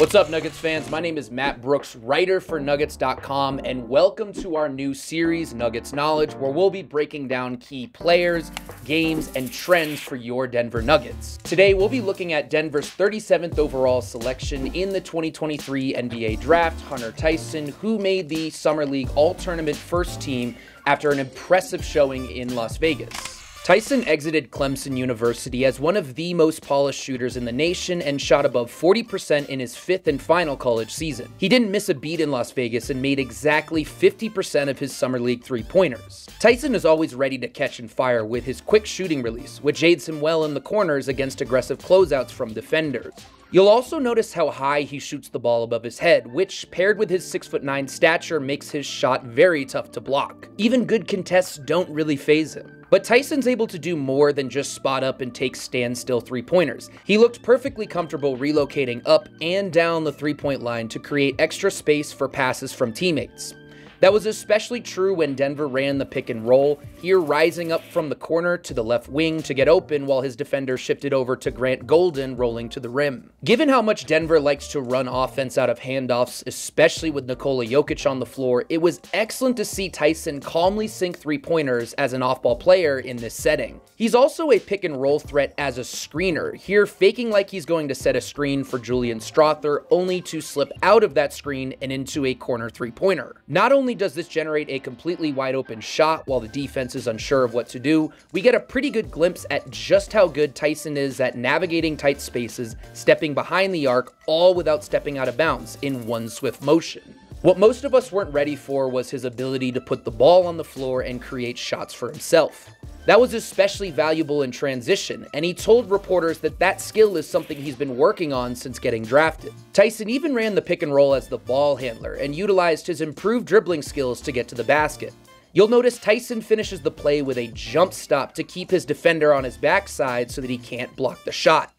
What's up, Nuggets fans? My name is Matt Brooks, writer for Nuggets.com, and welcome to our new series, Nuggets Knowledge, where we'll be breaking down key players, games, and trends for your Denver Nuggets. Today, we'll be looking at Denver's 37th overall selection in the 2023 NBA Draft, Hunter Tyson, who made the Summer League All-Tournament first team after an impressive showing in Las Vegas. Tyson exited Clemson University as one of the most polished shooters in the nation and shot above 40% in his fifth and final college season. He didn't miss a beat in Las Vegas and made exactly 50% of his Summer League three-pointers. Tyson is always ready to catch and fire with his quick shooting release, which aids him well in the corners against aggressive closeouts from defenders. You'll also notice how high he shoots the ball above his head, which, paired with his 6'9" stature, makes his shot very tough to block. Even good contests don't really faze him. But Tyson's able to do more than just spot up and take standstill three-pointers. He looked perfectly comfortable relocating up and down the three-point line to create extra space for passes from teammates. That was especially true when Denver ran the pick and roll, here rising up from the corner to the left wing to get open while his defender shifted over to Grant Golden rolling to the rim. Given how much Denver likes to run offense out of handoffs, especially with Nikola Jokic on the floor, it was excellent to see Tyson calmly sink three-pointers as an off-ball player in this setting. He's also a pick and roll threat as a screener, here faking like he's going to set a screen for Julian Strawther, only to slip out of that screen and into a corner three-pointer. Not only does this generate a completely wide open shot while the defense is unsure of what to do, we get a pretty good glimpse at just how good Tyson is at navigating tight spaces, stepping behind the arc, all without stepping out of bounds in one swift motion. What most of us weren't ready for was his ability to put the ball on the floor and create shots for himself. That was especially valuable in transition, and he told reporters that that skill is something he's been working on since getting drafted. Tyson even ran the pick and roll as the ball handler and utilized his improved dribbling skills to get to the basket. You'll notice Tyson finishes the play with a jump stop to keep his defender on his backside so that he can't block the shot.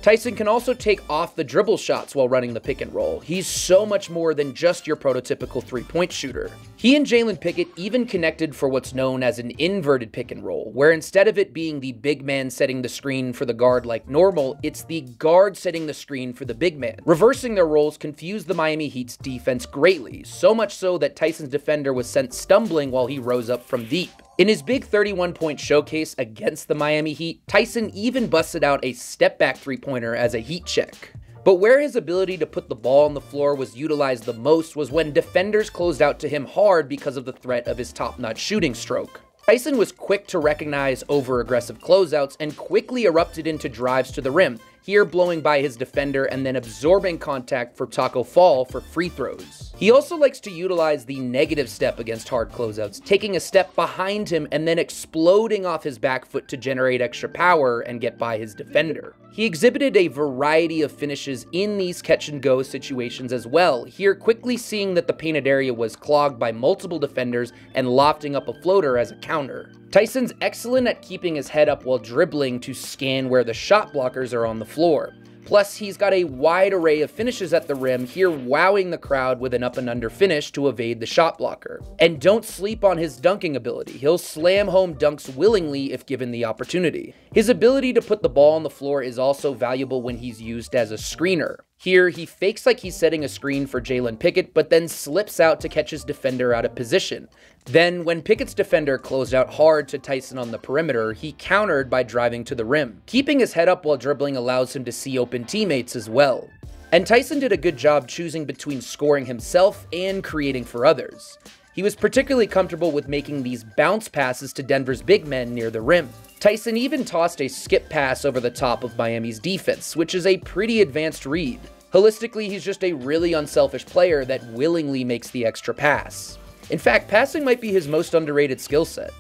Tyson can also take off the dribble shots while running the pick and roll. He's so much more than just your prototypical three-point shooter. He and Jalen Pickett even connected for what's known as an inverted pick and roll, where instead of it being the big man setting the screen for the guard like normal, it's the guard setting the screen for the big man. Reversing their roles confused the Miami Heat's defense greatly, so much so that Tyson's defender was sent stumbling while he rose up from deep. In his big 31-point showcase against the Miami Heat, Tyson even busted out a step-back three-pointer as a heat check. But where his ability to put the ball on the floor was utilized the most was when defenders closed out to him hard because of the threat of his top-notch shooting stroke. Tyson was quick to recognize over-aggressive closeouts and quickly erupted into drives to the rim, here blowing by his defender and then absorbing contact for Taco Fall for free throws. He also likes to utilize the negative step against hard closeouts, taking a step behind him and then exploding off his back foot to generate extra power and get by his defender. He exhibited a variety of finishes in these catch-and-go situations as well, here quickly seeing that the painted area was clogged by multiple defenders and lofting up a floater as a counter. Tyson's excellent at keeping his head up while dribbling to scan where the shot blockers are on the floor. Plus, he's got a wide array of finishes at the rim, here wowing the crowd with an up and under finish to evade the shot blocker. And don't sleep on his dunking ability. He'll slam home dunks willingly if given the opportunity. His ability to put the ball on the floor is also valuable when he's used as a screener. Here, he fakes like he's setting a screen for Jalen Pickett, but then slips out to catch his defender out of position. Then, when Pickett's defender closed out hard to Tyson on the perimeter, he countered by driving to the rim. Keeping his head up while dribbling allows him to see open teammates as well. And Tyson did a good job choosing between scoring himself and creating for others. He was particularly comfortable with making these bounce passes to Denver's big men near the rim. Tyson even tossed a skip pass over the top of Miami's defense, which is a pretty advanced read. Holistically, he's just a really unselfish player that willingly makes the extra pass. In fact, passing might be his most underrated skill set.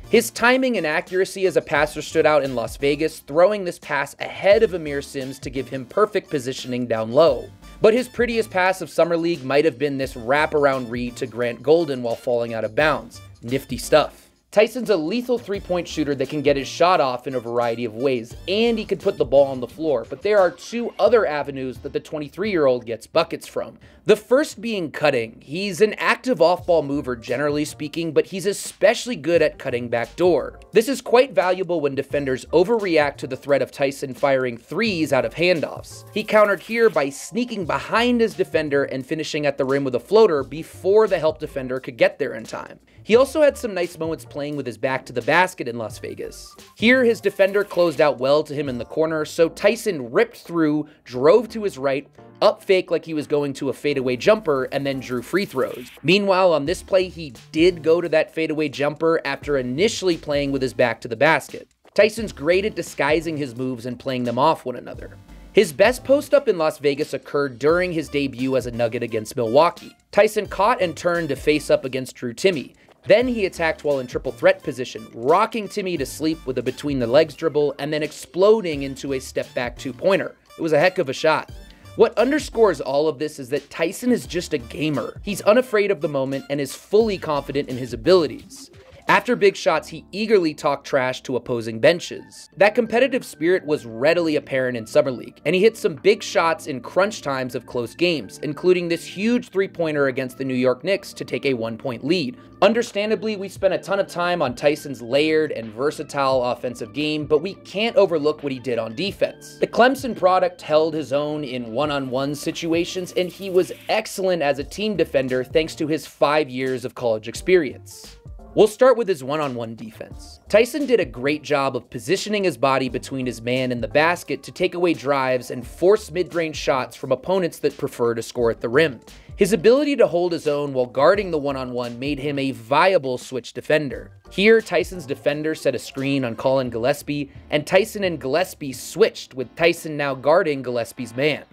His timing and accuracy as a passer stood out in Las Vegas, throwing this pass ahead of Amir Sims to give him perfect positioning down low. But his prettiest pass of Summer League might have been this wraparound read to Grant Golden while falling out of bounds. Nifty stuff. Tyson's a lethal three-point shooter that can get his shot off in a variety of ways, and he can put the ball on the floor, but there are two other avenues that the 23-year-old gets buckets from. The first being cutting. He's an active off-ball mover generally speaking, but he's especially good at cutting backdoor. This is quite valuable when defenders overreact to the threat of Tyson firing threes out of handoffs. He countered here by sneaking behind his defender and finishing at the rim with a floater before the help defender could get there in time. He also had some nice moments playing with his back to the basket in Las Vegas. Here, his defender closed out well to him in the corner, so Tyson ripped through, drove to his right, up fake like he was going to a fadeaway jumper, and then drew free throws. Meanwhile, on this play, he did go to that fadeaway jumper after initially playing with his back to the basket. Tyson's great at disguising his moves and playing them off one another. His best post-up in Las Vegas occurred during his debut as a Nugget against Milwaukee. Tyson caught and turned to face up against Drew Timme. Then he attacked while in triple threat position, rocking Timme to sleep with a between-the-legs dribble and then exploding into a step-back two-pointer. It was a heck of a shot. What underscores all of this is that Tyson is just a gamer. He's unafraid of the moment and is fully confident in his abilities. After big shots, he eagerly talked trash to opposing benches. That competitive spirit was readily apparent in Summer League, and he hit some big shots in crunch times of close games, including this huge three-pointer against the New York Knicks to take a 1-point lead. Understandably, we spent a ton of time on Tyson's layered and versatile offensive game, but we can't overlook what he did on defense. The Clemson product held his own in one-on-one situations, and he was excellent as a team defender thanks to his 5 years of college experience. We'll start with his one-on-one defense. Tyson did a great job of positioning his body between his man and the basket to take away drives and force mid-range shots from opponents that prefer to score at the rim. His ability to hold his own while guarding the one-on-one made him a viable switch defender. Here, Tyson's defender set a screen on Colin Gillespie, and Tyson and Gillespie switched, with Tyson now guarding Gillespie's man.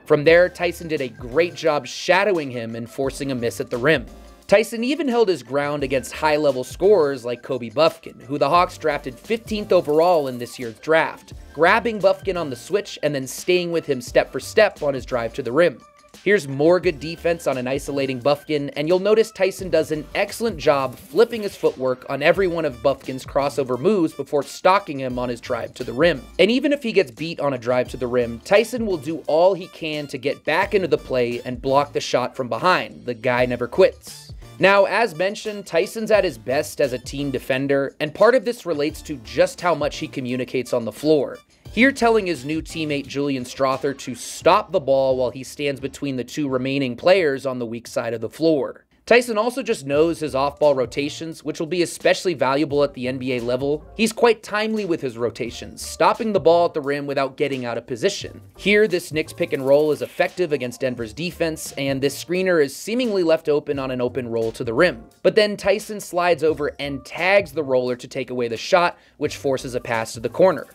From there, Tyson did a great job shadowing him and forcing a miss at the rim. Tyson even held his ground against high-level scorers like Kobe Bufkin, who the Hawks drafted 15th overall in this year's draft, grabbing Bufkin on the switch and then staying with him step for step on his drive to the rim. Here's more good defense on an isolating Bufkin, and you'll notice Tyson does an excellent job flipping his footwork on every one of Bufkin's crossover moves before stalking him on his drive to the rim. And even if he gets beat on a drive to the rim, Tyson will do all he can to get back into the play and block the shot from behind. The guy never quits. Now, as mentioned, Tyson's at his best as a team defender, and part of this relates to just how much he communicates on the floor. Here, telling his new teammate Julian Strother to stop the ball while he stands between the two remaining players on the weak side of the floor. Tyson also just knows his off-ball rotations, which will be especially valuable at the NBA level. He's quite timely with his rotations, stopping the ball at the rim without getting out of position. Here, this Knicks pick and roll is effective against Denver's defense, and this screener is seemingly left open on an open roll to the rim. But then Tyson slides over and tags the roller to take away the shot, which forces a pass to the corner.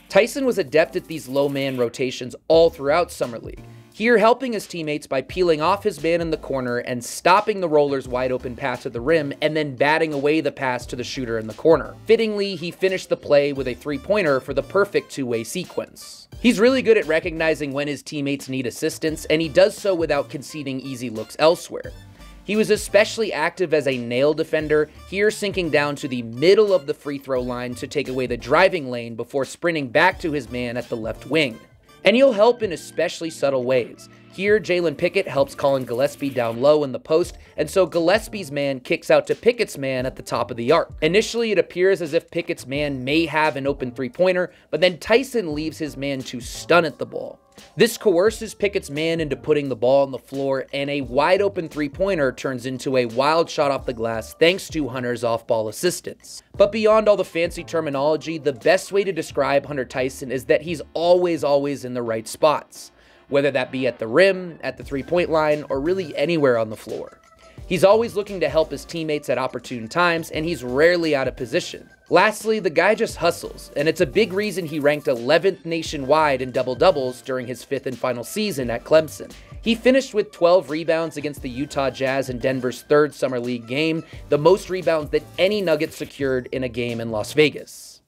Tyson was adept at these low-man rotations all throughout Summer League. Here, helping his teammates by peeling off his man in the corner and stopping the roller's wide open pass to the rim and then batting away the pass to the shooter in the corner. Fittingly, he finished the play with a three-pointer for the perfect two-way sequence. He's really good at recognizing when his teammates need assistance, and he does so without conceding easy looks elsewhere. He was especially active as a nail defender, here sinking down to the middle of the free throw line to take away the driving lane before sprinting back to his man at the left wing. And he'll help in especially subtle ways. Here, Jalen Pickett helps Colin Gillespie down low in the post, and so Gillespie's man kicks out to Pickett's man at the top of the arc. Initially, it appears as if Pickett's man may have an open three-pointer, but then Tyson leaves his man to stun at the ball. This coerces Pickett's man into putting the ball on the floor, and a wide-open three-pointer turns into a wild shot off the glass thanks to Hunter's off-ball assistance. But beyond all the fancy terminology, the best way to describe Hunter Tyson is that he's always in the right spots, whether that be at the rim, at the three-point line, or really anywhere on the floor. He's always looking to help his teammates at opportune times, and he's rarely out of position. Lastly, the guy just hustles, and it's a big reason he ranked 11th nationwide in double-doubles during his 5th and final season at Clemson. He finished with 12 rebounds against the Utah Jazz in Denver's 3rd Summer League game, the most rebounds that any Nugget secured in a game in Las Vegas.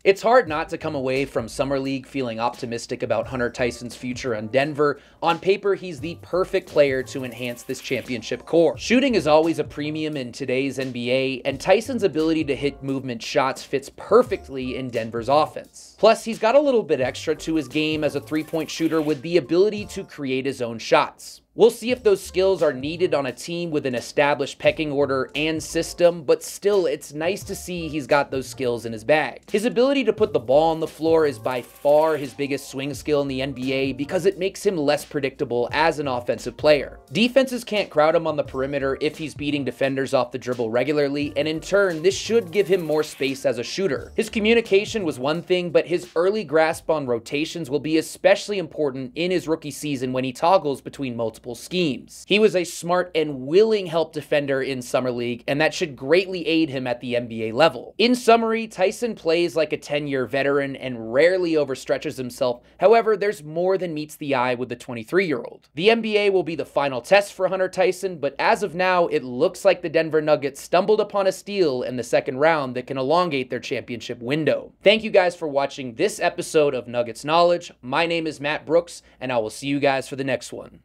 It's hard not to come away from Summer League feeling optimistic about Hunter Tyson's future on Denver. On paper, he's the perfect player to enhance this championship core. Shooting is always a premium in today's NBA, and Tyson's ability to hit movement shots fits perfectly in Denver's offense. Plus, he's got a little bit extra to his game as a three-point shooter with the ability to create his own shots. We'll see if those skills are needed on a team with an established pecking order and system, but still, it's nice to see he's got those skills in his bag. His ability to put the ball on the floor is by far his biggest swing skill in the NBA because it makes him less predictable as an offensive player. Defenses can't crowd him on the perimeter if he's beating defenders off the dribble regularly, and in turn, this should give him more space as a shooter. His communication was one thing, but his early grasp on rotations will be especially important in his rookie season when he toggles between multiple schemes. He was a smart and willing help defender in Summer League, and that should greatly aid him at the NBA level. In summary, Tyson plays like a 10-year veteran and rarely overstretches himself. However, there's more than meets the eye with the 23-year-old. The NBA will be the final test for Hunter Tyson, but as of now, it looks like the Denver Nuggets stumbled upon a steal in the second round that can elongate their championship window. Thank you guys for watching this episode of Nuggets Knowledge. My name is Matt Brooks, and I will see you guys for the next one.